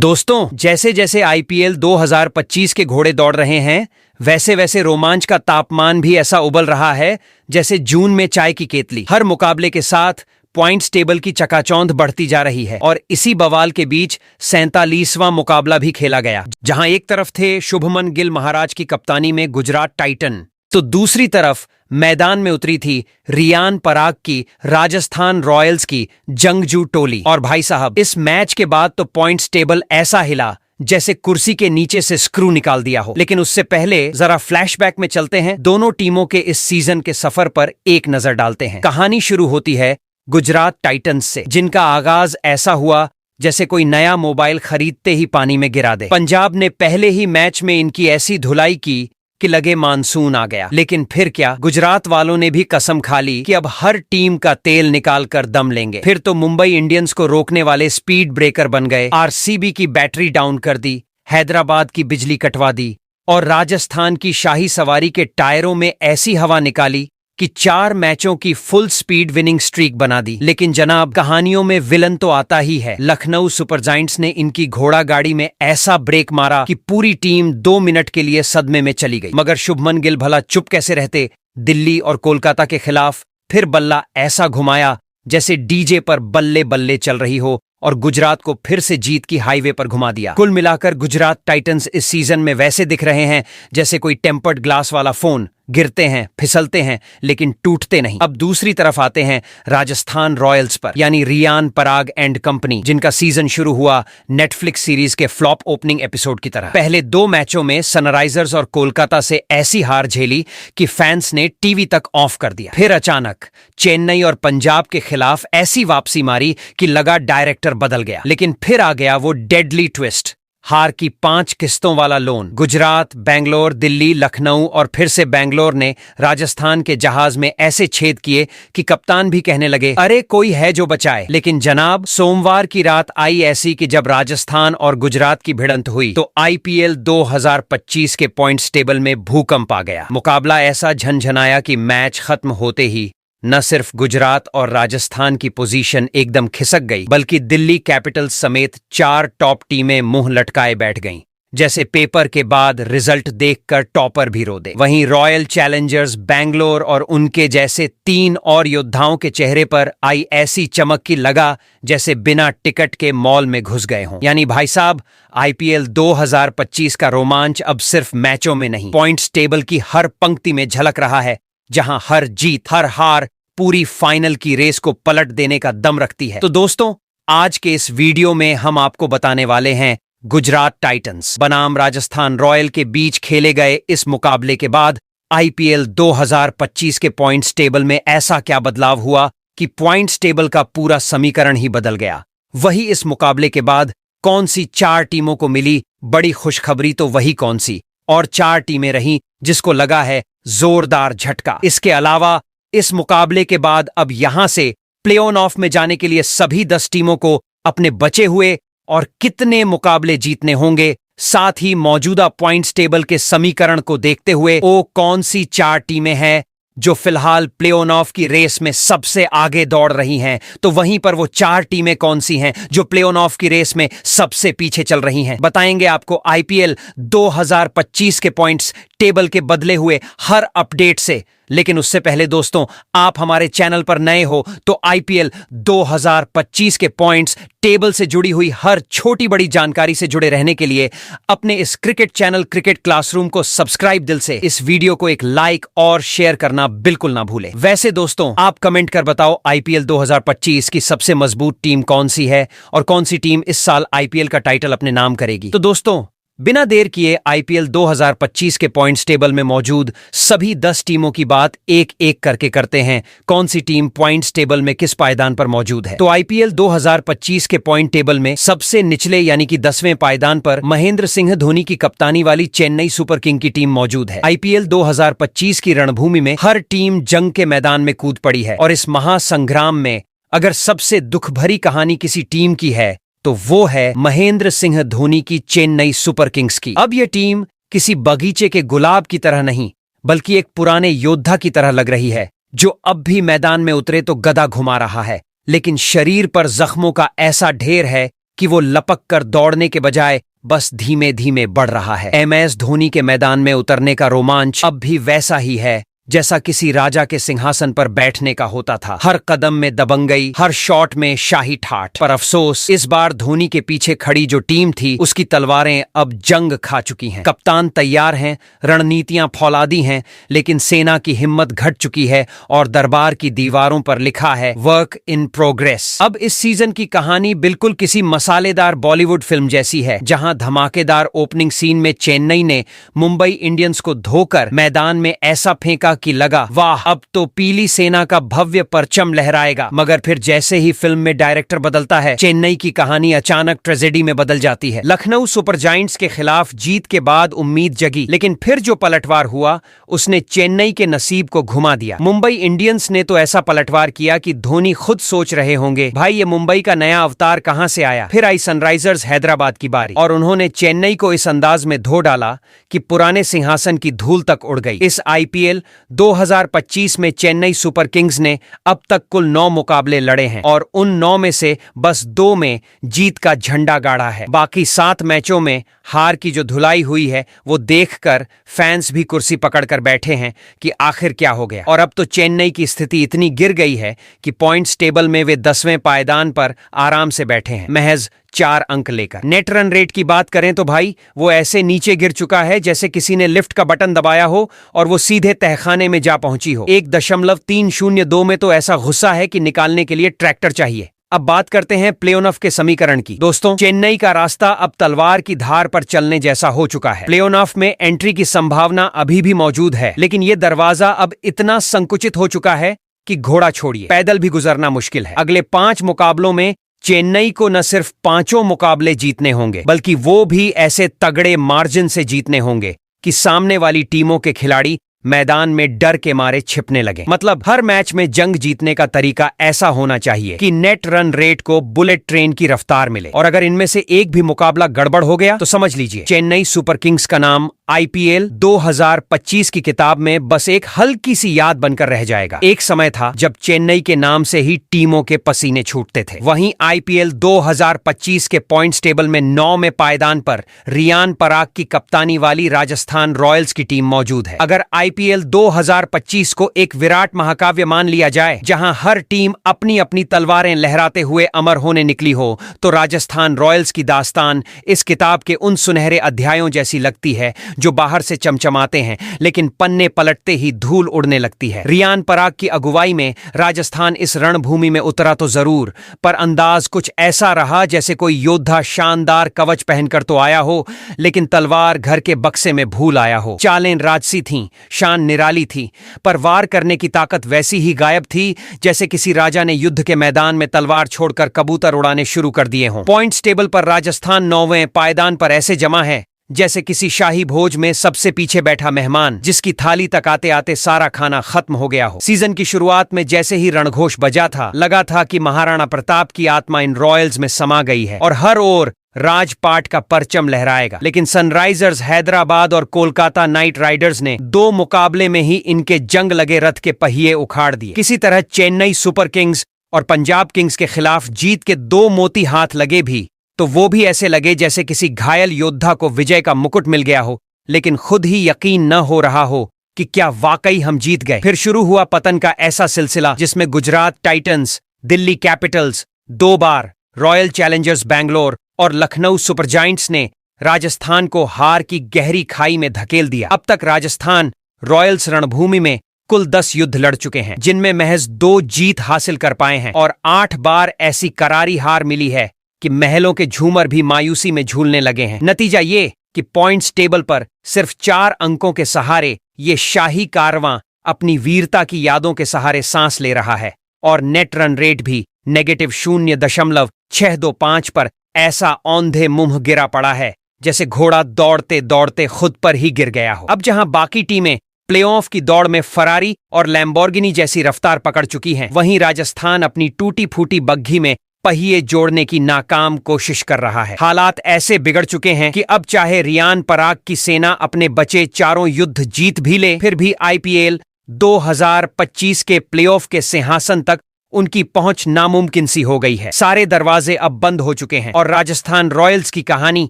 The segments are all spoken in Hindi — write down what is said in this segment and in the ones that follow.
दोस्तों, जैसे जैसे आईपीएल 2025 के घोड़े दौड़ रहे हैं, वैसे वैसे रोमांच का तापमान भी ऐसा उबल रहा है जैसे जून में चाय की केतली। हर मुकाबले के साथ पॉइंट्स टेबल की चकाचौंध बढ़ती जा रही है और इसी बवाल के बीच 47वां मुकाबला भी खेला गया, जहां एक तरफ थे शुभमन गिल महाराज की कप्तानी में गुजरात टाइटन, तो दूसरी तरफ मैदान में उतरी थी रियान पराग की राजस्थान रॉयल्स की जंगजू टोली। और भाई साहब, इस मैच के बाद तो पॉइंट्स टेबल ऐसा हिला जैसे कुर्सी के नीचे से स्क्रू निकाल दिया हो। लेकिन उससे पहले जरा फ्लैशबैक में चलते हैं, दोनों टीमों के इस सीजन के सफर पर एक नजर डालते हैं। कहानी शुरू होती है गुजरात टाइटंस से, जिनका आगाज ऐसा हुआ जैसे कोई नया मोबाइल खरीदते ही पानी में गिरा दे। पंजाब ने पहले ही मैच में इनकी ऐसी धुलाई की कि लगे मानसून आ गया। लेकिन फिर क्या, गुजरात वालों ने भी कसम खा ली कि अब हर टीम का तेल निकाल कर दम लेंगे। फिर तो मुंबई इंडियंस को रोकने वाले स्पीड ब्रेकर बन गए, आरसीबी की बैटरी डाउन कर दी, हैदराबाद की बिजली कटवा दी और राजस्थान की शाही सवारी के टायरों में ऐसी हवा निकाली कि 4 मैचों की फुल स्पीड विनिंग स्ट्रीक बना दी। लेकिन जनाब, कहानियों में विलन तो आता ही है। लखनऊ सुपर जायंट्स ने इनकी घोड़ा गाड़ी में ऐसा ब्रेक मारा कि पूरी टीम 2 मिनट के लिए सदमे में चली गई। मगर शुभमन गिल भला चुप कैसे रहते। दिल्ली और कोलकाता के खिलाफ फिर बल्ला ऐसा घुमाया जैसे डीजे पर बल्ले बल्ले चल रही हो और गुजरात को फिर से जीत की हाईवे पर घुमा दिया। कुल मिलाकर गुजरात टाइटंस इस सीजन में वैसे दिख रहे हैं जैसे कोई टेम्पर्ड ग्लास वाला फोन, गिरते हैं, फिसलते हैं, लेकिन टूटते नहीं। अब दूसरी तरफ आते हैं राजस्थान रॉयल्स पर, यानी रियान पराग एंड कंपनी, जिनका सीजन शुरू हुआ नेटफ्लिक्स सीरीज के फ्लॉप ओपनिंग एपिसोड की तरह। पहले 2 मैचों में सनराइजर्स और कोलकाता से ऐसी हार झेली कि फैंस ने टीवी तक ऑफ कर दिया। फिर अचानक चेन्नई और पंजाब के खिलाफ ऐसी वापसी मारी कि लगा डायरेक्टर बदल गया। लेकिन फिर आ गया वो डेडली ट्विस्ट, हार की 5 किस्तों वाला लोन। गुजरात, बेंगलोर, दिल्ली, लखनऊ और फिर से बेंगलोर ने राजस्थान के जहाज में ऐसे छेद किए कि कप्तान भी कहने लगे, अरे कोई है जो बचाए। लेकिन जनाब, सोमवार की रात आई ऐसी कि जब राजस्थान और गुजरात की भिड़ंत हुई तो आईपीएल 2025 के पॉइंट्स टेबल में भूकंप आ गया। मुकाबला ऐसा झनझनाया कि मैच खत्म होते ही न सिर्फ गुजरात और राजस्थान की पोजीशन एकदम खिसक गई, बल्कि दिल्ली कैपिटल्स समेत 4 टॉप टीमें मुंह लटकाए बैठ गईं, जैसे पेपर के बाद रिजल्ट देखकर टॉपर भी रो दे। वहीं रॉयल चैलेंजर्स बेंगलोर और उनके जैसे 3 और योद्धाओं के चेहरे पर आई ऐसी चमक की लगा जैसे बिना टिकट के मॉल में घुस गए हों। यानी भाई साहब, आईपीएल 2025 का रोमांच अब सिर्फ मैचों में नहीं, पॉइंट्स टेबल की हर पंक्ति में झलक रहा है, जहां हर जीत, हर हार पूरी फाइनल की रेस को पलट देने का दम रखती है। तो दोस्तों, आज के इस वीडियो में हम आपको बताने वाले हैं गुजरात टाइटंस बनाम राजस्थान रॉयल के बीच खेले गए इस मुकाबले के बाद आईपीएल 2025 के पॉइंट्स टेबल में ऐसा क्या बदलाव हुआ कि पॉइंट्स टेबल का पूरा समीकरण ही बदल गया। वही इस मुकाबले के बाद कौन सी 4 टीमों को मिली बड़ी खुशखबरी, तो वही कौन सी और 4 टीमें रहीं जिसको लगा है जोरदार झटका। इसके अलावा इस मुकाबले के बाद अब यहां से प्ले ऑफ में जाने के लिए सभी 10 टीमों को अपने बचे हुए और कितने मुकाबले जीतने होंगे, साथ ही मौजूदा पॉइंट्स टेबल के समीकरण को देखते हुए वो कौन सी 4 टीमें हैं जो फिलहाल प्ले ऑफ की रेस में सबसे आगे दौड़ रही हैं, तो वहीं पर वो 4 टीमें कौन सी हैं जो प्ले ऑफ की रेस में सबसे पीछे चल रही हैं, बताएंगे आपको आईपीएल 2025 के पॉइंट्स टेबल के बदले हुए हर अपडेट से। लेकिन उससे पहले दोस्तों, आप हमारे चैनल पर नए हो तो आईपीएल 2025 के पॉइंट्स टेबल से जुड़ी हुई हर छोटी बड़ी जानकारी से जुड़े रहने के लिए अपने इस क्रिकेट चैनल क्रिकेट क्लासरूम को सब्सक्राइब दिल से, इस वीडियो को एक लाइक और शेयर करना बिल्कुल ना भूलें। वैसे दोस्तों, आप कमेंट कर बताओ आईपीएल 2025 की सबसे मजबूत टीम कौन सी है और कौन सी टीम इस साल आईपीएल का टाइटल अपने नाम करेगी। तो दोस्तों, बिना देर किए आईपीएल 2025 के पॉइंट्स टेबल में मौजूद सभी 10 टीमों की बात एक एक करके करते हैं, कौन सी टीम पॉइंट्स टेबल में किस पायदान पर मौजूद है। तो आईपीएल 2025 के पॉइंट टेबल में सबसे निचले यानी कि 10वें पायदान पर महेंद्र सिंह धोनी की कप्तानी वाली चेन्नई सुपर किंग की टीम मौजूद है। आईपीएल 2025 की रणभूमि में हर टीम जंग के मैदान में कूद पड़ी है और इस महासंग्राम में अगर सबसे दुख भरी कहानी किसी टीम की है तो वो है महेंद्र सिंह धोनी की चेन्नई सुपर किंग्स की। अब यह टीम किसी बगीचे के गुलाब की तरह नहीं, बल्कि एक पुराने योद्धा की तरह लग रही है, जो अब भी मैदान में उतरे तो गदा घुमा रहा है, लेकिन शरीर पर जख्मों का ऐसा ढेर है कि वो लपक कर दौड़ने के बजाय बस धीमे धीमे बढ़ रहा है। MS धोनी के मैदान में उतरने का रोमांच अब भी वैसा ही है जैसा किसी राजा के सिंहासन पर बैठने का होता था। हर कदम में दबंगई, हर शॉट में शाही ठाठ। पर अफसोस, इस बार धोनी के पीछे खड़ी जो टीम थी उसकी तलवारें अब जंग खा चुकी हैं। कप्तान तैयार हैं, रणनीतियां फौलादी हैं, लेकिन सेना की हिम्मत घट चुकी है और दरबार की दीवारों पर लिखा है वर्क इन प्रोग्रेस। अब इस सीजन की कहानी बिल्कुल किसी मसालेदार बॉलीवुड फिल्म जैसी है, जहां धमाकेदार ओपनिंग सीन में चेन्नई ने मुंबई इंडियंस को धोकर मैदान में ऐसा फेंका कि लगा वाह, अब तो पीली सेना का भव्य परचम लहराएगा। मगर फिर जैसे ही फिल्म में डायरेक्टर बदलता है, चेन्नई की कहानी अचानक ट्रेजेडी में बदल जाती है। लखनऊ सुपर जायंट्स के खिलाफ जीत के बाद उम्मीद जगी, लेकिन फिर जो पलटवार हुआ उसने चेन्नई के नसीब को घुमा दिया। मुंबई इंडियंस ने तो ऐसा पलटवार किया कि धोनी खुद सोच रहे होंगे, भाई ये मुंबई का नया अवतार कहां से आया। फिर आई सनराइजर्स हैदराबाद की बारी और उन्होंने चेन्नई को इस अंदाज में धो डाला कि पुराने सिंहासन की धूल तक उड़ गई। इस IPL 2025 में चेन्नई सुपर किंग्स ने अब तक कुल 9 मुकाबले लड़े हैं और उन 9 में से बस 2 में जीत का झंडा गाड़ा है। बाकी 7 मैचों में हार की जो धुलाई हुई है वो देखकर फैंस भी कुर्सी पकड़कर बैठे हैं कि आखिर क्या हो गया। और अब तो चेन्नई की स्थिति इतनी गिर गई है कि पॉइंट्स टेबल में वे 10वें पायदान पर आराम से बैठे हैं, महज 4 अंक लेकर। नेट रन रेट की बात करें तो भाई वो ऐसे नीचे गिर चुका है जैसे किसी ने लिफ्ट का बटन दबाया हो और वो सीधे तहखाने में जा पहुंची हो। 1.302 में तो ऐसा गुस्सा है कि निकालने के लिए ट्रैक्टर चाहिए। अब बात करते हैं प्ले-ऑफ के समीकरण की। दोस्तों, चेन्नई का रास्ता अब तलवार की धार पर चलने जैसा हो चुका है। प्ले-ऑफ में एंट्री की संभावना अभी भी मौजूद है, लेकिन ये दरवाजा अब इतना संकुचित हो चुका है कि घोड़ा छोड़िए, पैदल भी गुजरना मुश्किल है। अगले 5 मुकाबलों में चेन्नई को न सिर्फ 5 मुकाबले जीतने होंगे, बल्कि वो भी ऐसे तगड़े मार्जिन से जीतने होंगे कि सामने वाली टीमों के खिलाड़ी मैदान में डर के मारे छिपने लगे। मतलब हर मैच में जंग जीतने का तरीका ऐसा होना चाहिए कि नेट रन रेट को बुलेट ट्रेन की रफ्तार मिले, और अगर इनमें से एक भी मुकाबला गड़बड़ हो गया तो समझ लीजिए चेन्नई सुपर किंग्स का नाम IPL 2025 की किताब में बस एक हल्की सी याद बनकर रह जाएगा। एक समय था जब चेन्नई के नाम से ही टीमों के पसीने छूटते थे। वहीं IPL 2025 के पॉइंट्स टेबल में 9 में पायदान पर रियान पराग की कप्तानी वाली राजस्थान रॉयल्स की टीम मौजूद है। अगर IPL 2025 को एक विराट महाकाव्य मान लिया जाए, जहां हर टीम अपनी अपनी तलवारें लहराते हुए अमर होने निकली हो, तो राजस्थान रॉयल्स की दास्तान इस किताब के उन सुनहरे अध्यायों जैसी लगती है जो बाहर से चमचमाते हैं लेकिन पन्ने पलटते ही धूल उड़ने लगती है। रियान पराग की अगुवाई में राजस्थान इस रणभूमि में उतरा तो जरूर, पर अंदाज कुछ ऐसा रहा जैसे कोई योद्धा शानदार कवच पहनकर तो आया हो, लेकिन तलवार घर के बक्से में भूल आया हो। चालें राजसी थीं, शान निराली थी, पर वार करने की ताकत वैसी ही गायब थी जैसे किसी राजा ने युद्ध के मैदान में तलवार छोड़कर कबूतर उड़ाने शुरू कर दिए हों। पॉइंट्स टेबल पर राजस्थान 9वें पायदान पर ऐसे जमा है जैसे किसी शाही भोज में सबसे पीछे बैठा मेहमान जिसकी थाली तक आते आते सारा खाना खत्म हो गया हो। सीजन की शुरुआत में जैसे ही रणघोष बजा था, लगा था कि महाराणा प्रताप की आत्मा इन रॉयल्स में समा गई है और हर ओर राजपाट का परचम लहराएगा। लेकिन सनराइजर्स हैदराबाद और कोलकाता नाइट राइडर्स ने 2 मुकाबले में ही इनके जंग लगे रथ के पहिए उखाड़ दिए। किसी तरह चेन्नई सुपर किंग्स और पंजाब किंग्स के खिलाफ जीत के 2 मोती हाथ लगे भी, तो वो भी ऐसे लगे जैसे किसी घायल योद्धा को विजय का मुकुट मिल गया हो, लेकिन खुद ही यकीन न हो रहा हो कि क्या वाकई हम जीत गए। फिर शुरू हुआ पतन का ऐसा सिलसिला जिसमें गुजरात टाइटंस, दिल्ली कैपिटल्स, 2 बार रॉयल चैलेंजर्स बैंगलोर और लखनऊ सुपर जायंट्स ने राजस्थान को हार की गहरी खाई में धकेल दिया। अब तक राजस्थान रॉयल्स रणभूमि में कुल 10 युद्ध लड़ चुके हैं, जिनमें महज 2 जीत हासिल कर पाए हैं और 8 बार ऐसी करारी हार मिली है कि महलों के झूमर भी मायूसी में झूलने लगे हैं। नतीजा ये कि पॉइंट्स टेबल पर सिर्फ 4 अंकों के सहारे ये शाही कारवां अपनी वीरता की यादों के सहारे सांस ले रहा है और नेट रन रेट भी -0.625 पर ऐसा औंधे मुंह गिरा पड़ा है जैसे घोड़ा दौड़ते दौड़ते खुद पर ही गिर गया हो। अब जहां बाकी टीमें प्लेऑफ की दौड़ में फरारी और लैम्बोर्गिनी जैसी रफ्तार पकड़ चुकी हैं, वहीं राजस्थान अपनी टूटी फूटी बग्घी में पहिए जोड़ने की नाकाम कोशिश कर रहा है। हालात ऐसे बिगड़ चुके हैं कि अब चाहे रियान पराग की सेना अपने बचे 4 युद्ध जीत भी ले, फिर भी IPL 2025 के प्लेऑफ के सिंहासन तक उनकी पहुंच नामुमकिन सी हो गई है। सारे दरवाजे अब बंद हो चुके हैं और राजस्थान रॉयल्स की कहानी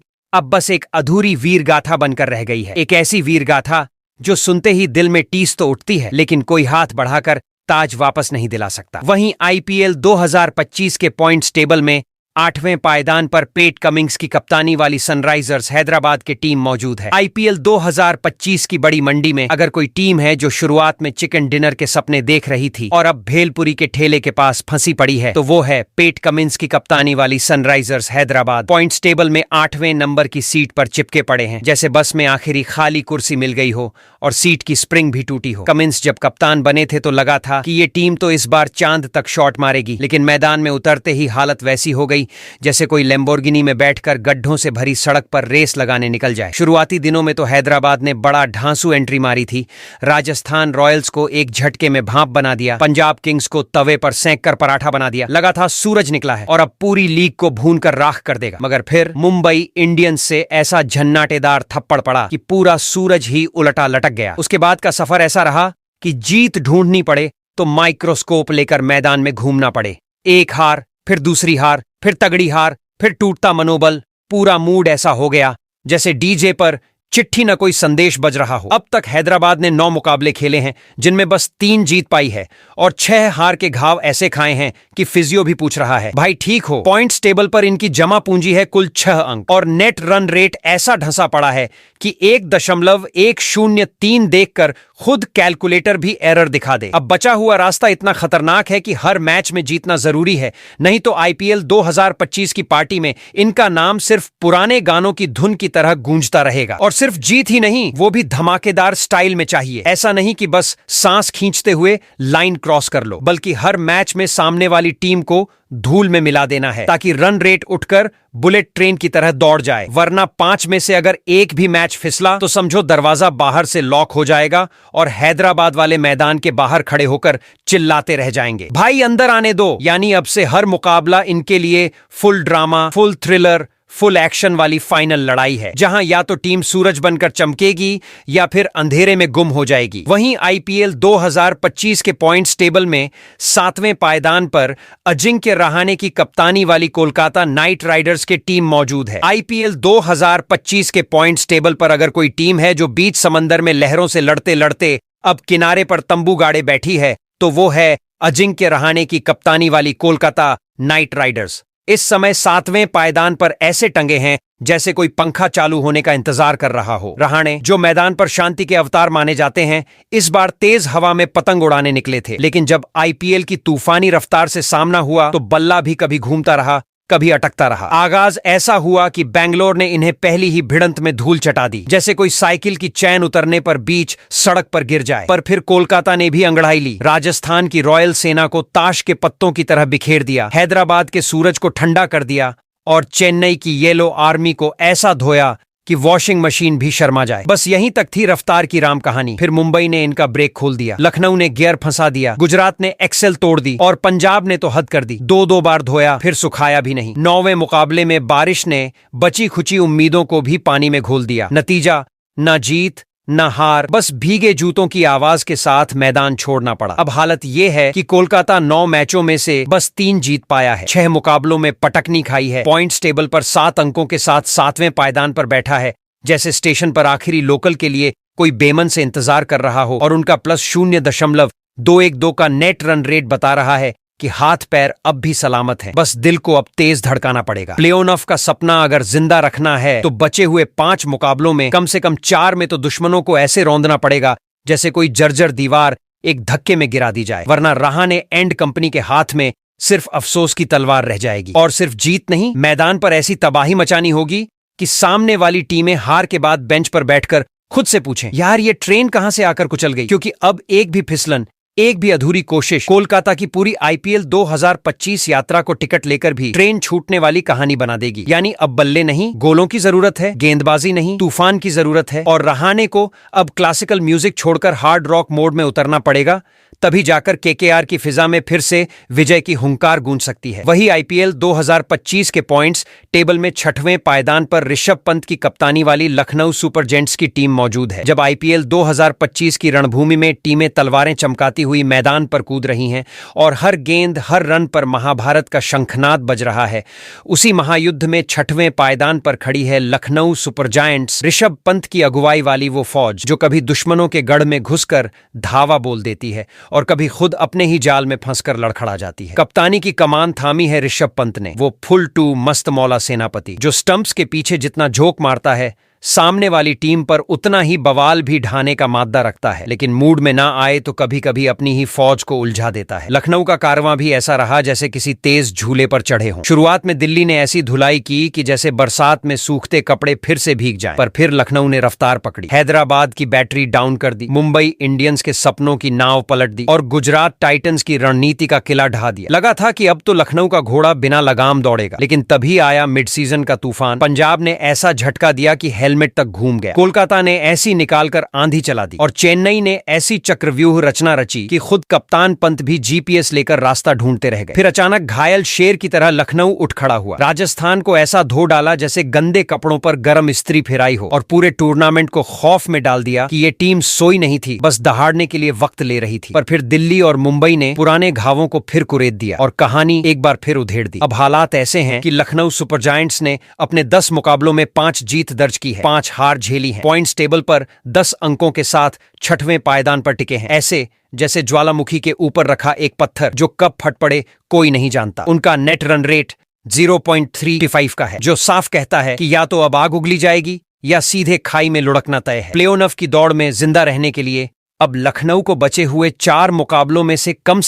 अब बस एक अधूरी वीर गाथा बनकर रह गई है। एक ऐसी वीर गाथा जो सुनते ही दिल में टीस तो उठती है, लेकिन कोई हाथ बढ़ाकर ताज वापस नहीं दिला सकता। वहीं आईपीएल 2025 के पॉइंट्स टेबल में 8वें पायदान पर पेट कमिंग्स की कप्तानी वाली सनराइजर्स हैदराबाद की टीम मौजूद है। आईपीएल 2025 की बड़ी मंडी में अगर कोई टीम है जो शुरुआत में चिकन डिनर के सपने देख रही थी और अब भेलपुरी के ठेले के पास फंसी पड़ी है, तो वो है पेट कमिंस की कप्तानी वाली सनराइजर्स हैदराबाद। पॉइंट्स टेबल में 8वें नंबर की सीट पर चिपके पड़े हैं, जैसे बस में आखिरी खाली कुर्सी मिल गई हो और सीट की स्प्रिंग भी टूटी हो। कमिंस जब कप्तान बने थे तो लगा था कि ये टीम तो इस बार चांद तक शॉट मारेगी, लेकिन मैदान में उतरते ही हालत वैसी हो गई जैसे कोई लैम्बोर्गिनी में बैठकर गड्ढों से भरी सड़क पर रेस लगाने निकल जाए। शुरुआती दिनों में तो हैदराबाद ने बड़ा ढांसू एंट्री मारी थी। राजस्थान रॉयल्स को एक झटके में भांप बना दिया, पंजाब किंग्स को तवे पर सेंक कर पराठा बना दिया। लगा था सूरज निकला है और अब पूरी लीग को भून कर राख कर देगा, मगर फिर मुंबई इंडियंस से ऐसा झन्नाटेदार थप्पड़ पड़ा कि पूरा सूरज ही उलटा लटक गया। उसके बाद का सफर ऐसा रहा कि जीत ढूंढनी पड़े तो माइक्रोस्कोप लेकर मैदान में घूमना पड़े। एक हार, फिर दूसरी हार, फिर तगड़ी हार, फिर टूटता मनोबल। पूरा मूड ऐसा हो गया जैसे डीजे पर चिट्ठी न कोई संदेश बज रहा हो। अब तक हैदराबाद ने 9 मुकाबले खेले हैं, जिनमें बस 3 जीत पाई है और 6 हार के घाव ऐसे खाए हैं कि फिजियो भी पूछ रहा है, भाई ठीक हो। पॉइंट्स टेबल पर इनकी जमा पूंजी है कुल 6 अंक और नेट रन रेट ऐसा ढंसा पड़ा है कि 1.103 देखकर खुद कैलकुलेटर भी एरर दिखा दे। अब बचा हुआ रास्ता इतना खतरनाक है कि हर मैच में जीतना जरूरी है, नहीं तो आईपीएल 2025 की पार्टी में इनका नाम सिर्फ पुराने गानों की धुन की तरह गूंजता रहेगा। और सिर्फ जीत ही नहीं, वो भी धमाकेदार स्टाइल में चाहिए। ऐसा नहीं कि बस सांस खींचते हुए लाइन क्रॉस कर लो, बल्कि हर मैच में सामने वाली टीम को धूल में मिला देना है ताकि रन रेट उठकर बुलेट ट्रेन की तरह दौड़ जाए। वरना 5 में से अगर एक भी मैच फिसला तो समझो दरवाजा बाहर से लॉक हो जाएगा और हैदराबाद वाले मैदान के बाहर खड़े होकर चिल्लाते रह जाएंगे, भाई अंदर आने दो। यानी अब से हर मुकाबला इनके लिए full drama, full thriller, full action वाली फाइनल लड़ाई है, जहां या तो टीम सूरज बनकर चमकेगी या फिर अंधेरे में गुम हो जाएगी। वहीं आईपीएल 2025 के पॉइंट्स टेबल में 7वें पायदान पर अजिंक्य रहाणे की कप्तानी वाली कोलकाता नाइट राइडर्स की टीम मौजूद है। आईपीएल 2025 के पॉइंट्स टेबल पर अगर कोई टीम है जो बीच समंदर में लहरों से लड़ते लड़ते अब किनारे पर तंबू गाड़े बैठी है, तो वो है अजिंक्य रहाणे की कप्तानी वाली कोलकाता नाइट राइडर्स। इस समय 7वें पायदान पर ऐसे टंगे हैं जैसे कोई पंखा चालू होने का इंतजार कर रहा हो। रहाणे, जो मैदान पर शांति के अवतार माने जाते हैं, इस बार तेज हवा में पतंग उड़ाने निकले थे, लेकिन जब आईपीएल की तूफानी रफ्तार से सामना हुआ तो बल्ला भी कभी घूमता रहा, कभी अटकता रहा। आगाज ऐसा हुआ कि बेंगलोर ने इन्हें पहली ही भिड़ंत में धूल चटा दी, जैसे कोई साइकिल की चैन उतरने पर बीच सड़क पर गिर जाए। पर फिर कोलकाता ने भी अंगड़ाई ली, राजस्थान की रॉयल सेना को ताश के पत्तों की तरह बिखेर दिया, हैदराबाद के सूरज को ठंडा कर दिया और चेन्नई की येलो आर्मी को ऐसा धोया कि वॉशिंग मशीन भी शर्मा जाए। बस यहीं तक थी रफ्तार की राम कहानी। फिर मुंबई ने इनका ब्रेक खोल दिया, लखनऊ ने गियर फंसा दिया, गुजरात ने एक्सेल तोड़ दी और पंजाब ने तो हद कर दी। 2-2 बार धोया फिर सुखाया भी नहीं। 9वें मुकाबले में बारिश ने बची खुची उम्मीदों को भी पानी में घोल दिया। नतीजा, न जीत न हार, बस भीगे जूतों की आवाज के साथ मैदान छोड़ना पड़ा। अब हालत ये है कि कोलकाता 9 मैचों में से बस 3 जीत पाया है, 6 मुकाबलों में पटकनी खाई है, पॉइंट्स टेबल पर 7 अंकों के साथ 7वें पायदान पर बैठा है, जैसे स्टेशन पर आखिरी लोकल के लिए कोई बेमन से इंतजार कर रहा हो। और उनका प्लस 0.212 का नेट रन रेट बता रहा है कि हाथ पैर अब भी सलामत हैं, बस दिल को अब तेज धड़काना पड़ेगा। प्ले ऑफ का सपना अगर जिंदा रखना है तो बचे हुए 5 मुकाबलों में कम से कम 4 में तो दुश्मनों को ऐसे रौंदना पड़ेगा जैसे कोई जर्जर दीवार एक धक्के में गिरा दी जाए, वरना रहाणे एंड कंपनी के हाथ में सिर्फ अफसोस की तलवार रह जाएगी। और सिर्फ जीत नहीं, मैदान पर ऐसी तबाही मचानी होगी कि सामने वाली टीमें हार के बाद बेंच पर बैठकर खुद से पूछें, यार ये ट्रेन कहां से आकर कुचल गई। क्योंकि अब एक भी फिसलन, एक भी अधूरी कोशिश कोलकाता की पूरी आईपीएल 2025 यात्रा को टिकट लेकर भी ट्रेन छूटने वाली कहानी बना देगी। यानी अब बल्ले नहीं, गोलों की जरूरत है, गेंदबाजी नहीं, तूफान की जरूरत है। और रहाणे को अब क्लासिकल म्यूजिक छोड़कर हार्ड रॉक मोड में उतरना पड़ेगा तभी जाकर केकेआर की फिजा में फिर से विजय की हुंकार गूंज सकती है। वही आईपीएल 2025 के पॉइंट्स टेबल में 6वें पायदान पर ऋषभ पंत की कप्तानी वाली लखनऊ सुपर जेंट्स की टीम मौजूद है। जब आईपीएल 2025 की रणभूमि में टीमें तलवारें चमकाती हुई मैदान पर कूद रही हैं और हर गेंद हर रन पर महाभारत का शंखनाद बज रहा है, उसी महायुद्ध में 6वें पायदान पर खड़ी है लखनऊ सुपर जायंट्स, ऋषभ पंत की अगुवाई वाली वो फौज जो कभी दुश्मनों के गढ़ में घुसकर धावा बोल देती है और कभी खुद अपने ही जाल में फंसकर लड़खड़ा जाती है। कप्तानी की कमान थामी है ऋषभ पंत ने, वो फुल टू मस्त मौला सेनापति जो स्टंप्स के पीछे जितना झोंक मारता है सामने वाली टीम पर उतना ही बवाल भी ढाने का मादा रखता है, लेकिन मूड में ना आए तो कभी कभी अपनी ही फौज को उलझा देता है। लखनऊ का कारवां भी ऐसा रहा जैसे किसी तेज झूले पर चढ़े हों। शुरुआत में दिल्ली ने ऐसी धुलाई की कि जैसे बरसात में सूखते कपड़े फिर से भीग जाएं, पर फिर लखनऊ ने रफ्तार पकड़ी, हैदराबाद की बैटरी डाउन कर दी, मुंबई इंडियंस के सपनों की नाव पलट दी और गुजरात टाइटंस की रणनीति का किला ढा दिया। लगा था कि अब तो लखनऊ का घोड़ा बिना लगाम दौड़ेगा, लेकिन तभी आया मिड सीजन का तूफान। पंजाब ने ऐसा झटका दिया कि हेलमेट तक घूम गया, कोलकाता ने ऐसी निकालकर आंधी चला दी और चेन्नई ने ऐसी चक्रव्यूह रचना रची कि खुद कप्तान पंत भी जीपीएस लेकर रास्ता ढूंढते रह गए। फिर अचानक घायल शेर की तरह लखनऊ उठ खड़ा हुआ, राजस्थान को ऐसा धो डाला जैसे गंदे कपड़ों पर गर्म इस्त्री फिराई हो और पूरे टूर्नामेंट को खौफ में डाल दिया कि ये टीम सोई नहीं थी, बस दहाड़ने के लिए वक्त ले रही थी। पर फिर दिल्ली और मुंबई ने पुराने घावों को फिर कुरेद दिया और कहानी एक बार फिर उधेड़ दी। अब हालात ऐसे हैं कि लखनऊ सुपर जायंट्स ने अपने 10 मुकाबलों में 5 जीत दर्ज की है, 5 हार झेली है, पॉइंट्स टेबल पर 10 अंकों के साथ 6वें पायदान पर टिके हैं, ऐसे जैसे ज्वालामुखी के ऊपर रखा एक पत्थर जो कब फट पड़े कोई नहीं जानता। उनका नेट रन रेट 0.35 का है, जो साफ कहता है कि या तो अब आग उगली जाएगी या सीधे खाई में लुढ़कना तय है। प्ले ऑफ की दौड़ में जिंदा रहने के लिए अब लखनऊ को बचे हुए 4 मुकाबलों में से कम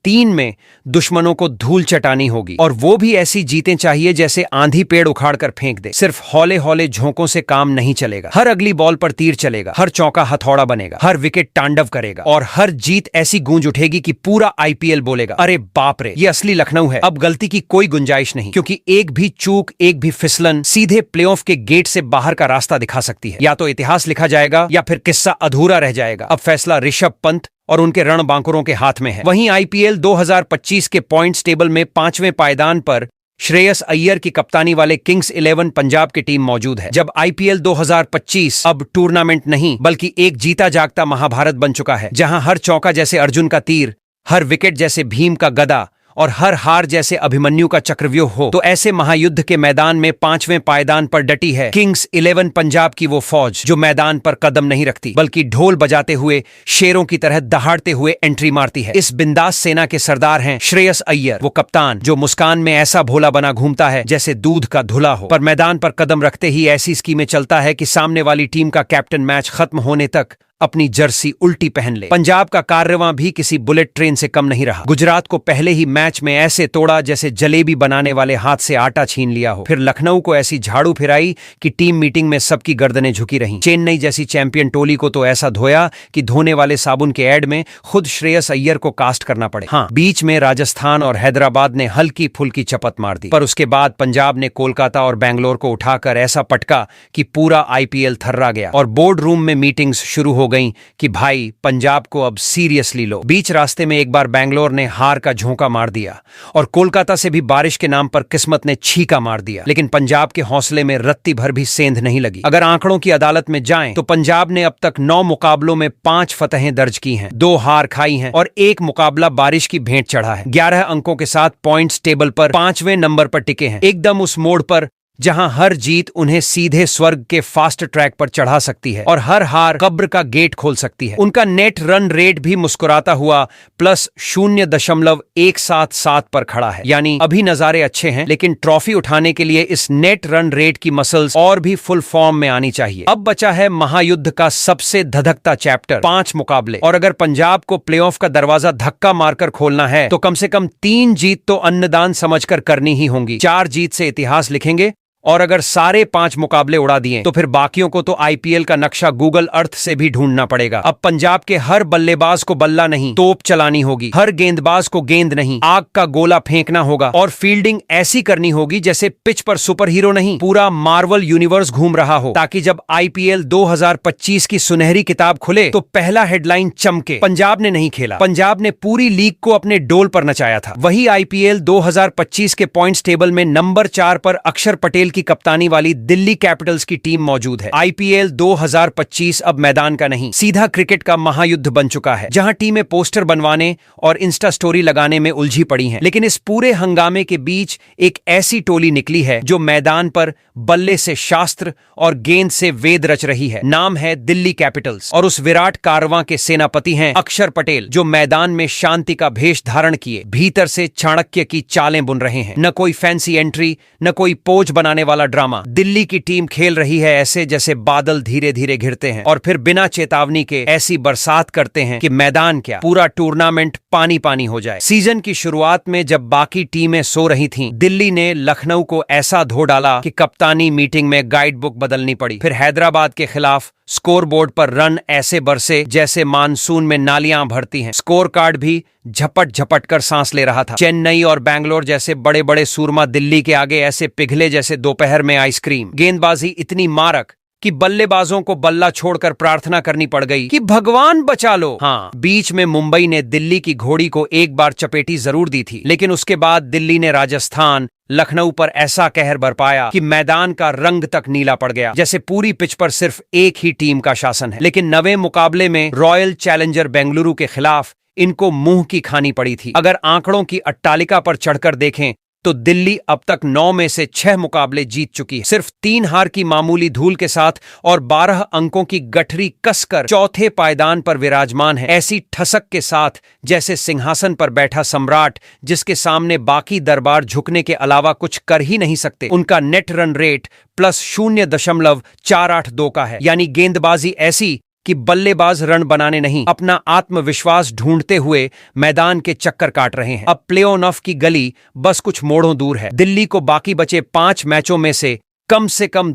3 में दुश्मनों को धूल चटानी होगी, और वो भी ऐसी जीतें चाहिए जैसे आंधी पेड़ उखाड़ कर फेंक दे। सिर्फ हौले हौले झोंकों से काम नहीं चलेगा, हर अगली बॉल पर तीर चलेगा, हर चौका हथौड़ा बनेगा, हर विकेट तांडव करेगा और हर जीत ऐसी गूंज उठेगी कि पूरा आईपीएल बोलेगा, अरे बाप रे, ये असली लखनऊ है। अब गलती की कोई गुंजाइश नहीं, क्योंकि एक भी चूक, एक भी फिसलन सीधे प्लेऑफ के गेट से बाहर का रास्ता दिखा सकती है। या तो इतिहास लिखा जाएगा या फिर किस्सा अधूरा रह जाएगा। अब फैसला ऋषभ पंत और उनके रणबांकुरों के हाथ में है। वहीं आईपीएल 2025 के पॉइंट्स टेबल में 5वें पायदान पर श्रेयस अय्यर की कप्तानी वाले किंग्स 11 पंजाब की टीम मौजूद है। जब आईपीएल 2025 अब टूर्नामेंट नहीं बल्कि एक जीता जागता महाभारत बन चुका है, जहां हर चौका जैसे अर्जुन का तीर, हर विकेट जैसे भीम का गदा और हर हार जैसे अभिमन्यु का चक्रव्यूह हो, तो ऐसे महायुद्ध के मैदान में 5वें पायदान पर डटी है किंग्स 11 पंजाब की वो फौज जो मैदान पर कदम नहीं रखती बल्कि ढोल बजाते हुए शेरों की तरह दहाड़ते हुए एंट्री मारती है। इस बिंदास सेना के सरदार हैं श्रेयस अय्यर, वो कप्तान जो मुस्कान में ऐसा भोला बना घूमता है जैसे दूध का धुला हो, पर मैदान पर कदम रखते ही ऐसी स्कीमें चलता है कि सामने वाली टीम का कैप्टन मैच खत्म होने तक अपनी जर्सी उल्टी पहन ले। पंजाब का कारवां भी किसी बुलेट ट्रेन से कम नहीं रहा। गुजरात को पहले ही मैच में ऐसे तोड़ा जैसे जलेबी बनाने वाले हाथ से आटा छीन लिया हो। फिर लखनऊ को ऐसी झाड़ू फिराई कि टीम मीटिंग में सबकी गर्दनें झुकी रहीं। चेन्नई जैसी चैंपियन टोली को तो ऐसा धोया कि धोने वाले साबुन के ऐड में खुद श्रेयस अय्यर को कास्ट करना पड़े। हाँ, बीच में राजस्थान और हैदराबाद ने हल्की फुल्की चपत मार दी, पर उसके बाद पंजाब ने कोलकाता और बैंगलोर को उठाकर ऐसा पटका कि पूरा आईपीएल थर्रा गया और बोर्ड रूम में मीटिंग्स शुरू हो गई कि भाई पंजाब को अब सीरियसली लो। बीच रास्ते में एक बार बैंगलोर ने हार का झोंका मार दिया और कोलकाता से भी बारिश के नाम पर किस्मत ने छीका मार दिया, लेकिन पंजाब के हौसले में रत्ती भर भी सेंध नहीं लगी। अगर आंकड़ों की अदालत में जाएं तो पंजाब ने अब तक 9 मुकाबलों में 5 फतहें दर्ज की हैं, 2 हार खाई हैं और 1 मुकाबला बारिश की भेंट चढ़ा है। 11 अंकों के साथ पॉइंट्स टेबल पर 5वें नंबर पर टिके हैं, एकदम उस मोड़ पर जहां हर जीत उन्हें सीधे स्वर्ग के फास्ट ट्रैक पर चढ़ा सकती है और हर हार कब्र का गेट खोल सकती है। उनका नेट रन रेट भी मुस्कुराता हुआ +0.177 पर खड़ा है, यानी अभी नजारे अच्छे हैं, लेकिन ट्रॉफी उठाने के लिए इस नेट रन रेट की मसल्स और भी फुल फॉर्म में आनी चाहिए। अब बचा है महायुद्ध का सबसे धधकता चैप्टर, 5 मुकाबले, और अगर पंजाब को प्लेऑफ का दरवाजा धक्का मारकर खोलना है तो कम से कम 3 जीत तो अन्नदान समझकर करनी ही होंगी। 4 जीत से इतिहास लिखेंगे और अगर सारे 5 मुकाबले उड़ा दिए तो फिर बाकियों को तो आईपीएल का नक्शा गूगल अर्थ से भी ढूंढना पड़ेगा। अब पंजाब के हर बल्लेबाज को बल्ला नहीं, तोप चलानी होगी, हर गेंदबाज को गेंद नहीं, आग का गोला फेंकना होगा और फील्डिंग ऐसी करनी होगी जैसे पिच पर सुपर हीरो नहीं, पूरा मार्वल यूनिवर्स घूम रहा हो, ताकि जब आईपीएल 2025 की सुनहरी किताब खुले तो पहला हेडलाइन चमके, पंजाब ने नहीं खेला, पंजाब ने पूरी लीग को अपने डोल पर नचाया था। वही आईपीएल 2025 के पॉइंट्स टेबल में नंबर 4 पर अक्षर पटेल की कप्तानी वाली दिल्ली कैपिटल्स की टीम मौजूद है। आईपीएल 2025 अब मैदान का नहीं, सीधा क्रिकेट का महायुद्ध बन चुका है, जहां टीमें पोस्टर बनवाने और इंस्टा स्टोरी लगाने में उलझी पड़ी हैं। लेकिन इस पूरे हंगामे के बीच एक ऐसी टोली निकली है जो मैदान पर बल्ले से शास्त्र और गेंद से वेद रच रही है। नाम है दिल्ली कैपिटल्स और उस विराट कारवां के सेनापति हैं अक्षर पटेल, जो मैदान में शांति का भेष धारण किए भीतर से चाणक्य की चालें बुन रहे हैं। न कोई फैंसी एंट्री, न कोई पोज बनाने वाला ड्रामा। दिल्ली की टीम खेल रही है ऐसे जैसे बादल धीरे धीरे घिरते हैं और फिर बिना चेतावनी के ऐसी बरसात करते हैं कि मैदान क्या, पूरा टूर्नामेंट पानी पानी हो जाए। सीजन की शुरुआत में जब बाकी टीमें सो रही थीं, दिल्ली ने लखनऊ को ऐसा धो डाला कि कप्तानी मीटिंग में गाइड बुक बदलनी पड़ी। फिर हैदराबाद के खिलाफ स्कोरबोर्ड पर रन ऐसे बरसे जैसे मानसून में नालियां भरती हैं। स्कोर कार्ड भी झपट झपट कर सांस ले रहा था। चेन्नई और बैंगलोर जैसे बड़े बड़े सूरमा दिल्ली के आगे ऐसे पिघले जैसे दोपहर में आइसक्रीम। गेंदबाजी इतनी मारक कि बल्लेबाजों को बल्ला छोड़कर प्रार्थना करनी पड़ गई कि भगवान बचा लो। हाँ, बीच में मुंबई ने दिल्ली की घोड़ी को एक बार चपेटी जरूर दी थी, लेकिन उसके बाद दिल्ली ने राजस्थान, लखनऊ पर ऐसा कहर बरपाया कि मैदान का रंग तक नीला पड़ गया, जैसे पूरी पिच पर सिर्फ एक ही टीम का शासन है। लेकिन नवे मुकाबले में रॉयल चैलेंजर बेंगलुरु के खिलाफ इनको मुंह की खानी पड़ी थी। अगर आंकड़ों की अट्टालिका पर चढ़कर देखें तो दिल्ली अब तक 9 में से 6 मुकाबले जीत चुकी है, सिर्फ 3 हार की मामूली धूल के साथ, और 12 अंकों की गठरी कसकर चौथे पायदान पर विराजमान है, ऐसी ठसक के साथ जैसे सिंहासन पर बैठा सम्राट जिसके सामने बाकी दरबार झुकने के अलावा कुछ कर ही नहीं सकते। उनका नेट रन रेट +0.482 का है, यानी गेंदबाजी ऐसी कि बल्लेबाज रन बनाने नहीं, अपना आत्मविश्वास ढूंढते हुए मैदान के चक्कर काट रहे हैं। अब प्ले ऑफ की गली बस कुछ मोड़ों दूर है। दिल्ली को बाकी बचे 5 मैचों में से कम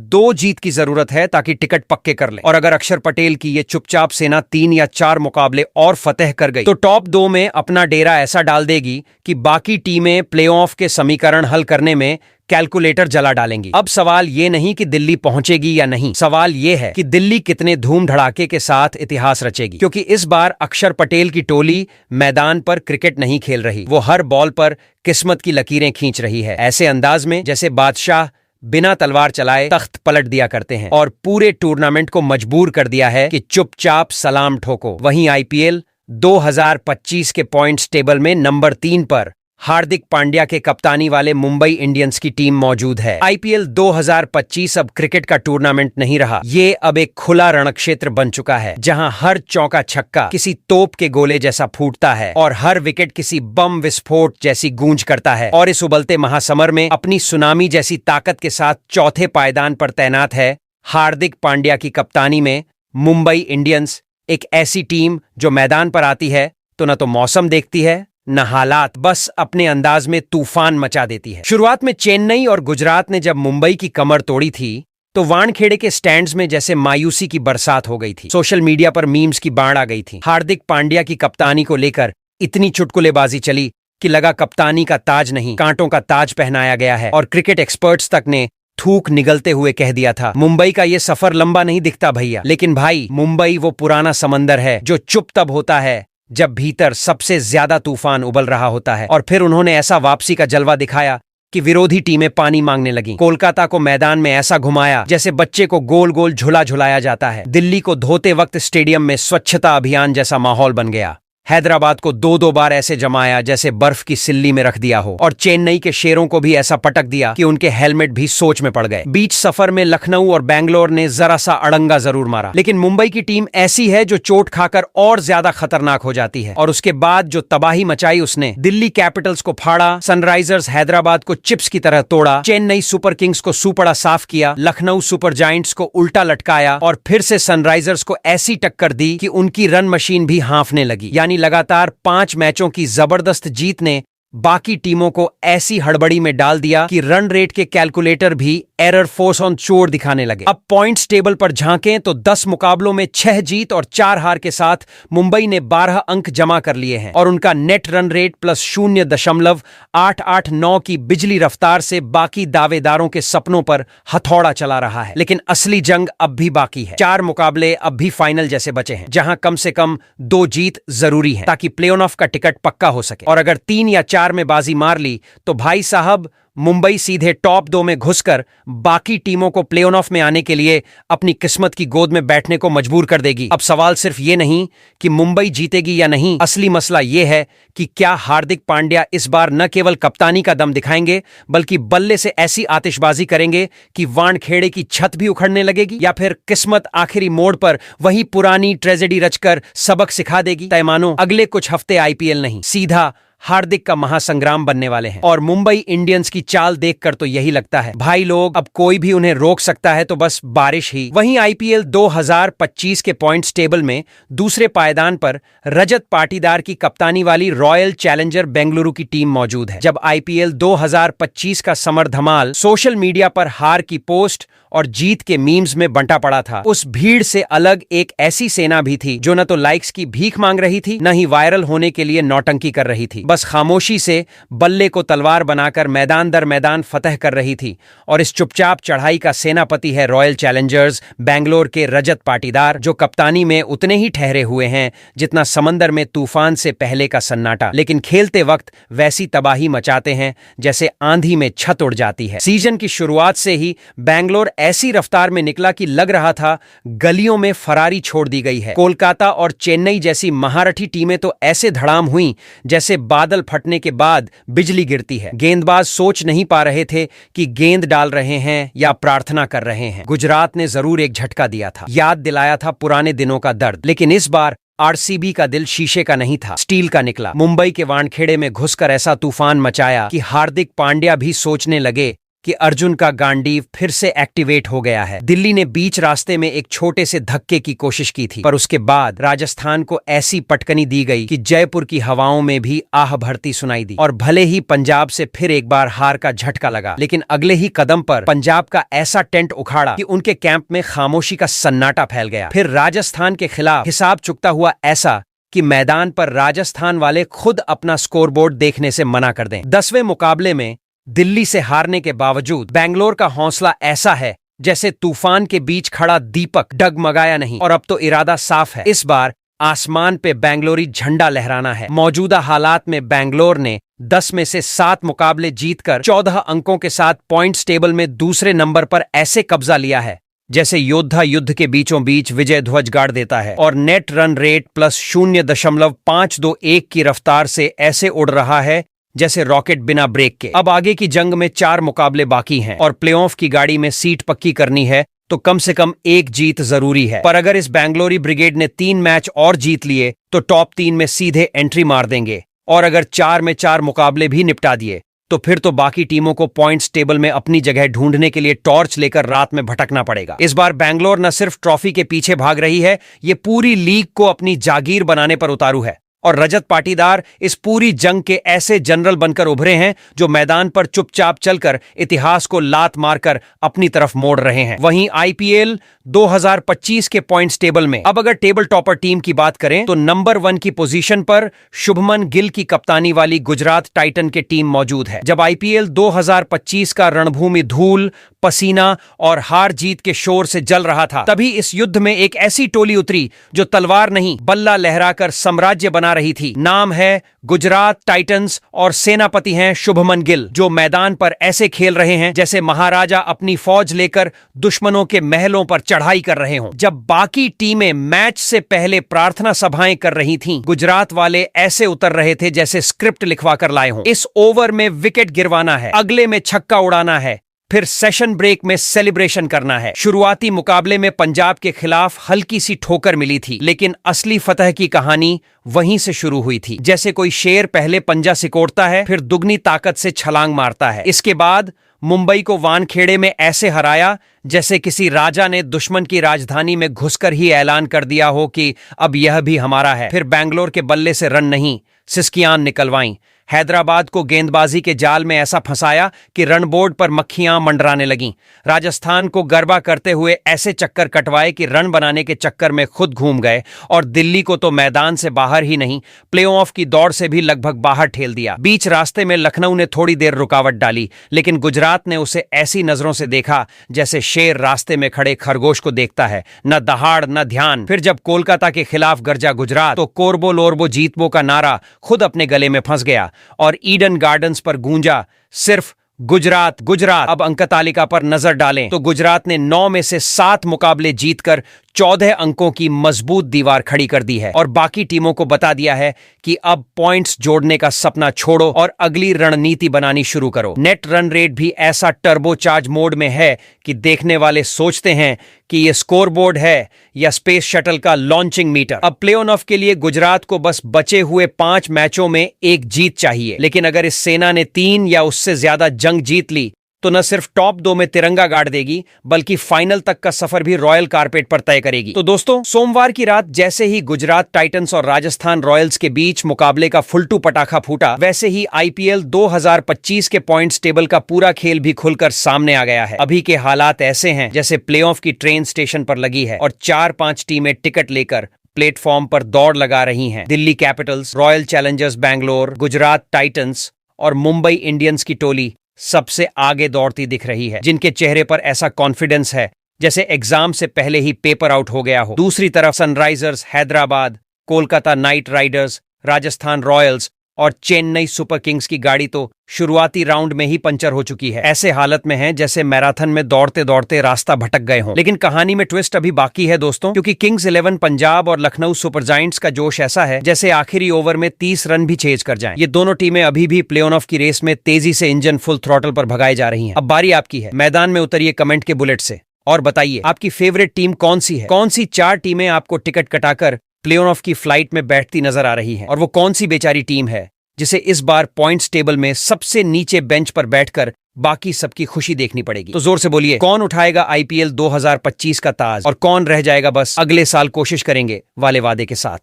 2 जीत की जरूरत है ताकि टिकट पक्के कर ले। और अगर अक्षर पटेल की ये चुपचाप सेना 3 या 4 मुकाबले और फतेह कर गई तो टॉप 2 में अपना डेरा ऐसा डाल देगी कि बाकी टीमें प्लेऑफ के समीकरण हल करने में कैलकुलेटर जला डालेंगी। अब सवाल ये नहीं कि दिल्ली पहुंचेगी या नहीं, सवाल ये है कि दिल्ली कितने धूम धड़ाके के साथ इतिहास रचेगी। क्योंकि इस बार अक्षर पटेल की टोली मैदान पर क्रिकेट नहीं खेल रही, वो हर बॉल पर किस्मत की लकीरें खींच रही है, ऐसे अंदाज में जैसे बादशाह बिना तलवार चलाए तख्त पलट दिया करते हैं, और पूरे टूर्नामेंट को मजबूर कर दिया है कि चुपचाप सलाम ठोको। वहीं आईपीएल 2025 के पॉइंट्स टेबल में नंबर 3 पर हार्दिक पांड्या के कप्तानी वाले मुंबई इंडियंस की टीम मौजूद है। आईपीएल 2025 अब क्रिकेट का टूर्नामेंट नहीं रहा, ये अब एक खुला रणक्षेत्र बन चुका है, जहां हर चौका छक्का किसी तोप के गोले जैसा फूटता है और हर विकेट किसी बम विस्फोट जैसी गूंज करता है। और इस उबलते महासमर में अपनी सुनामी जैसी ताकत के साथ चौथे पायदान पर तैनात है हार्दिक पांड्या की कप्तानी में मुंबई इंडियंस, एक ऐसी टीम जो मैदान पर आती है तो न तो मौसम देखती है न हालात, बस अपने अंदाज में तूफान मचा देती है। शुरुआत में चेन्नई और गुजरात ने जब मुंबई की कमर तोड़ी थी तो वानखेड़े के स्टैंड्स में जैसे मायूसी की बरसात हो गई थी। सोशल मीडिया पर मीम्स की बाढ़ आ गई थी। हार्दिक पांड्या की कप्तानी को लेकर इतनी चुटकुलेबाजी चली कि लगा कप्तानी का ताज नहीं, कांटों का ताज पहनाया गया है। और क्रिकेट एक्सपर्ट्स तक ने थूक निगलते हुए कह दिया था, मुंबई का ये सफर लंबा नहीं दिखता भैया। लेकिन भाई, मुंबई वो पुराना समंदर है जो चुप तब होता है जब भीतर सबसे ज्यादा तूफान उबल रहा होता है। और फिर उन्होंने ऐसा वापसी का जलवा दिखाया कि विरोधी टीमें पानी मांगने लगीं। कोलकाता को मैदान में ऐसा घुमाया जैसे बच्चे को गोल गोल झुला झुलाया जाता है। दिल्ली को धोते वक्त स्टेडियम में स्वच्छता अभियान जैसा माहौल बन गया। हैदराबाद को 2-2 बार ऐसे जमाया जैसे बर्फ की सिल्ली में रख दिया हो। और चेन्नई के शेरों को भी ऐसा पटक दिया कि उनके हेलमेट भी सोच में पड़ गए। बीच सफर में लखनऊ और बैंगलोर ने जरा सा अड़ंगा जरूर मारा, लेकिन मुंबई की टीम ऐसी है जो चोट खाकर और ज्यादा खतरनाक हो जाती है। और उसके बाद जो तबाही मचाई उसने, दिल्ली कैपिटल्स को फाड़ा, सनराइजर्स हैदराबाद को चिप्स की तरह तोड़ा, चेन्नई सुपर किंग्स को सुपड़ा साफ किया, लखनऊ सुपर जायंट्स को उल्टा लटकाया और फिर से सनराइजर्स को ऐसी टक्कर दी कि उनकी रन मशीन भी हांफने लगी। यानी लगातार 5 मैचों की जबरदस्त जीत ने बाकी टीमों को ऐसी हड़बड़ी में डाल दिया कि रन रेट के कैलकुलेटर भी एरर फोर्स ऑन चोर दिखाने लगे। अब पॉइंट्स टेबल पर झांकें तो 10 मुकाबलों में 6 जीत और 4 हार के साथ मुंबई ने 12 अंक जमा कर लिए हैं और उनका नेट रन रेट प्लस 0.889 की बिजली रफ्तार से बाकी दावेदारों के सपनों पर हथौड़ा चला रहा है। लेकिन असली जंग अब भी बाकी है। 4 मुकाबले अब भी फाइनल जैसे बचे हैं, जहां कम से कम 2 जीत जरूरी है ताकि प्ले ऑफ का टिकट पक्का हो सके। और अगर 3 या 4 में बाजी मार ली तो भाई साहब मुंबई सीधे टॉप 2 में घुसकर बाकी टीमों को प्ले ऑफ में आने के लिए अपनी किस्मत की गोद में बैठने को मजबूर कर देगी। अब सवाल सिर्फ ये नहीं कि मुंबई जीतेगी या नहीं, असली मसला ये है कि क्या हार्दिक पांड्या इस बार न केवल कप्तानी का दम दिखाएंगे बल्कि बल्ले से ऐसी आतिशबाजी करेंगे कि वानखेड़े की छत भी उखड़ने लगेगी, या फिर किस्मत आखिरी मोड़ पर वही पुरानी ट्रेजेडी रचकर सबक सिखा देगी। तय मानो अगले कुछ हफ्ते आईपीएल नहीं, सीधा हार्दिक का महासंग्राम बनने वाले हैं। और मुंबई इंडियंस की चाल देखकर तो यही लगता है भाई लोग, अब कोई भी उन्हें रोक सकता है तो बस बारिश ही। वहीं आईपीएल 2025 के पॉइंट्स टेबल में दूसरे पायदान पर रजत पाटीदार की कप्तानी वाली रॉयल चैलेंजर बेंगलुरु की टीम मौजूद है। जब आईपीएल 2025 का समर धमाल सोशल मीडिया पर हार की पोस्ट और जीत के मीम्स में बंटा पड़ा था, उस भीड़ से अलग एक ऐसी सेना भी थी जो न तो लाइक्स की भीख मांग रही थी, न ही वायरल होने के लिए नौटंकी कर रही थी। बस खामोशी से बल्ले को तलवार बनाकर मैदान दर मैदान फतह कर रही थी। और इस चुपचाप चढ़ाई का सेनापति है रॉयल चैलेंजर्स बैंगलोर के रजत पाटीदार, जो कप्तानी में उतने ही ठहरे हुए हैं जितना समंदर में तूफान से पहले का सन्नाटा, लेकिन खेलते वक्त वैसी तबाही मचाते हैं जैसे आंधी में छत उड़ जाती है। सीजन की शुरुआत से ही बैंगलोर ऐसी रफ्तार में निकला कि लग रहा था गलियों में फरारी छोड़ दी गई है। कोलकाता और चेन्नई जैसी महारथी टीमें तो ऐसे धड़ाम हुई जैसे बादल फटने के बाद बिजली गिरती है। गेंदबाज सोच नहीं पा रहे थे कि गेंद डाल रहे हैं या प्रार्थना कर रहे हैं। गुजरात ने जरूर एक झटका दिया था, याद दिलाया था पुराने दिनों का दर्द, लेकिन इस बार आरसीबी का दिल शीशे का नहीं था, स्टील का निकला। मुंबई के वानखेड़े में घुसकर ऐसा तूफान मचाया कि हार्दिक पांड्या भी सोचने लगे कि अर्जुन का गांडीव फिर से एक्टिवेट हो गया है। दिल्ली ने बीच रास्ते में एक छोटे से धक्के की कोशिश की थी, पर उसके बाद राजस्थान को ऐसी पटकनी दी गई कि जयपुर की हवाओं में भी आह भरती सुनाई दी। और भले ही पंजाब से फिर एक बार हार का झटका लगा, लेकिन अगले ही कदम पर पंजाब का ऐसा टेंट उखाड़ा कि उनके कैंप में खामोशी का सन्नाटा फैल गया। फिर राजस्थान के खिलाफ हिसाब चुकता हुआ ऐसा कि मैदान पर राजस्थान वाले खुद अपना स्कोरबोर्ड देखने से मना कर दें। 10वें मुकाबले में दिल्ली से हारने के बावजूद बैंगलोर का हौसला ऐसा है जैसे तूफान के बीच खड़ा दीपक, डगमगाया नहीं। और अब तो इरादा साफ है, इस बार आसमान पे बेंगलोरी झंडा लहराना है। मौजूदा हालात में बेंगलोर ने 10 में से 7 मुकाबले जीतकर 14 अंकों के साथ पॉइंट्स टेबल में दूसरे नंबर पर ऐसे कब्जा लिया है जैसे योद्धा युद्ध के बीचों बीच विजय ध्वज गाड़ देता है। और नेट रन रेट प्लस 0.521 की रफ्तार से ऐसे उड़ रहा है जैसे रॉकेट बिना ब्रेक के। अब आगे की जंग में 4 मुकाबले बाकी हैं और प्लेऑफ की गाड़ी में सीट पक्की करनी है तो कम से कम एक जीत जरूरी है। पर अगर इस बैंगलोरी ब्रिगेड ने 3 मैच और जीत लिए तो टॉप 3 में सीधे एंट्री मार देंगे। और अगर 4 में 4 मुकाबले भी निपटा दिए तो फिर तो बाकी टीमों को पॉइंट्स टेबल में अपनी जगह ढूंढने के लिए टॉर्च लेकर रात में भटकना पड़ेगा। इस बार बैंगलोर न सिर्फ ट्रॉफी के पीछे भाग रही है, ये पूरी लीग को अपनी जागीर बनाने पर उतारू है। और रजत पाटीदार इस पूरी जंग के ऐसे जनरल बनकर उभरे हैं जो मैदान पर चुपचाप चलकर इतिहास को लात मारकर अपनी तरफ मोड़ रहे हैं। वहीं आईपीएल 2025 के पॉइंट्स टेबल में अब अगर टेबल टॉपर टीम की बात करें तो नंबर 1 की पोजीशन पर शुभमन गिल की कप्तानी वाली गुजरात टाइटन की टीम मौजूद है। जब आईपीएल 2025 का रणभूमि धूल, पसीना और हार जीत के शोर से जल रहा था, तभी इस युद्ध में एक ऐसी टोली उतरी जो तलवार नहीं बल्ला लहराकर साम्राज्य बना रही थी। नाम है गुजरात टाइटंस और सेनापति हैं शुभमन गिल, जो मैदान पर ऐसे खेल रहे हैं जैसे महाराजा अपनी फौज लेकर दुश्मनों के महलों पर चढ़ाई कर रहे हों। जब बाकी टीमें मैच से पहले प्रार्थना सभाएं कर रही थीं, गुजरात वाले ऐसे उतर रहे थे जैसे स्क्रिप्ट लिखवा कर लाए हों। इस ओवर में विकेट गिरवाना है, अगले में छक्का उड़ाना है, फिर सेशन ब्रेक में सेलिब्रेशन करना है। शुरुआती मुकाबले में पंजाब के खिलाफ हल्की सी ठोकर मिली थी, लेकिन असली फतह की कहानी वहीं से शुरू हुई थी। जैसे कोई शेर पहले पंजा सिकोड़ता है, फिर दुगनी ताकत से छलांग मारता है। इसके बाद मुंबई को वानखेड़े में ऐसे हराया जैसे किसी राजा ने दुश्मन की राजधानी में घुसकर ही ऐलान कर दिया हो कि अब यह भी हमारा है। फिर बैंगलोर के बल्ले से रन नहीं, सिस्कियान निकलवाई, हैदराबाद को गेंदबाजी के जाल में ऐसा फंसाया कि रन बोर्ड पर मक्खियां मंडराने लगीं। राजस्थान को गरबा करते हुए ऐसे चक्कर कटवाए कि रन बनाने के चक्कर में खुद घूम गए और दिल्ली को तो मैदान से बाहर ही नहीं, प्लेऑफ की दौड़ से भी लगभग बाहर ठेल दिया। बीच रास्ते में लखनऊ ने थोड़ी देर रुकावट डाली, लेकिन गुजरात ने उसे ऐसी नजरों से देखा जैसे शेर रास्ते में खड़े खरगोश को देखता है, न दहाड़ न ध्यान। फिर जब कोलकाता के खिलाफ गरजा गुजरात तो कोरबो लोरबो जीतबो का नारा खुद अपने गले में फंस गया और ईडन गार्डन्स पर गूंजा सिर्फ गुजरात गुजरात। अब अंक तालिका पर नजर डालें तो गुजरात ने 9 में से 7 मुकाबले जीतकर 14 अंकों की मजबूत दीवार खड़ी कर दी है और बाकी टीमों को बता दिया है कि अब पॉइंट्स जोड़ने का सपना छोड़ो और अगली रणनीति बनानी शुरू करो। नेट रन रेट भी ऐसा टर्बोचार्ज मोड में है कि देखने वाले सोचते हैं कि ये स्कोरबोर्ड है या स्पेस शटल का लॉन्चिंग मीटर। अब प्ले ऑफ के लिए गुजरात को बस बचे हुए 5 मैचों में एक जीत चाहिए, लेकिन अगर इस सेना ने 3 या उससे ज्यादा जंग जीत ली तो न सिर्फ टॉप 2 में तिरंगा गाड़ देगी, बल्कि फाइनल तक का सफर भी रॉयल कारपेट पर तय करेगी। तो दोस्तों, सोमवार की रात जैसे ही गुजरात टाइटंस और राजस्थान रॉयल्स के बीच मुकाबले का फुलटू पटाखा फूटा, वैसे ही आईपीएल 2025 के पॉइंट्स टेबल का पूरा खेल भी खुलकर सामने आ गया है। अभी के हालात ऐसे हैं जैसे प्लेऑफ की ट्रेन स्टेशन पर लगी है और 4-5 टीमें टिकट लेकर प्लेटफॉर्म पर दौड़ लगा रही हैं। Delhi Capitals, royal Challengers Bangalore, Gujarat Titans और मुंबई इंडियंस की टोली सबसे आगे दौड़ती दिख रही है, जिनके चेहरे पर ऐसा कॉन्फिडेंस है जैसे एग्जाम से पहले ही पेपर आउट हो गया हो। दूसरी तरफ Sunrisers Hyderabad, Kolkata night Riders, Rajasthan Royals और चेन्नई सुपर किंग्स की गाड़ी तो शुरुआती राउंड में ही पंचर हो चुकी है। ऐसे हालत में है जैसे मैराथन में दौड़ते दौड़ते रास्ता भटक गए हों। लेकिन कहानी में ट्विस्ट अभी बाकी है दोस्तों, क्योंकि किंग्स 11 पंजाब और लखनऊ सुपर जायंट्स का जोश ऐसा है जैसे आखिरी ओवर में 30 रन भी चेज कर जाएं। ये दोनों टीमें अभी भी प्ले ऑफ की रेस में तेजी से इंजन फुल थ्रॉटल पर भगाई जा रही हैं। अब बारी आपकी है, मैदान में उतरिए कमेंट के बुलेट से और बताइए आपकी फेवरेट टीम कौन सी है। कौन सी 4 टीमें आपको टिकट कटाकर प्ले ऑफ की फ्लाइट में बैठती नजर आ रही है और वो कौन सी बेचारी टीम है जिसे इस बार पॉइंट्स टेबल में सबसे नीचे बेंच पर बैठकर बाकी सबकी खुशी देखनी पड़ेगी। तो जोर से बोलिए, कौन उठाएगा आईपीएल 2025 का ताज और कौन रह जाएगा बस अगले साल कोशिश करेंगे वाले वादे के साथ।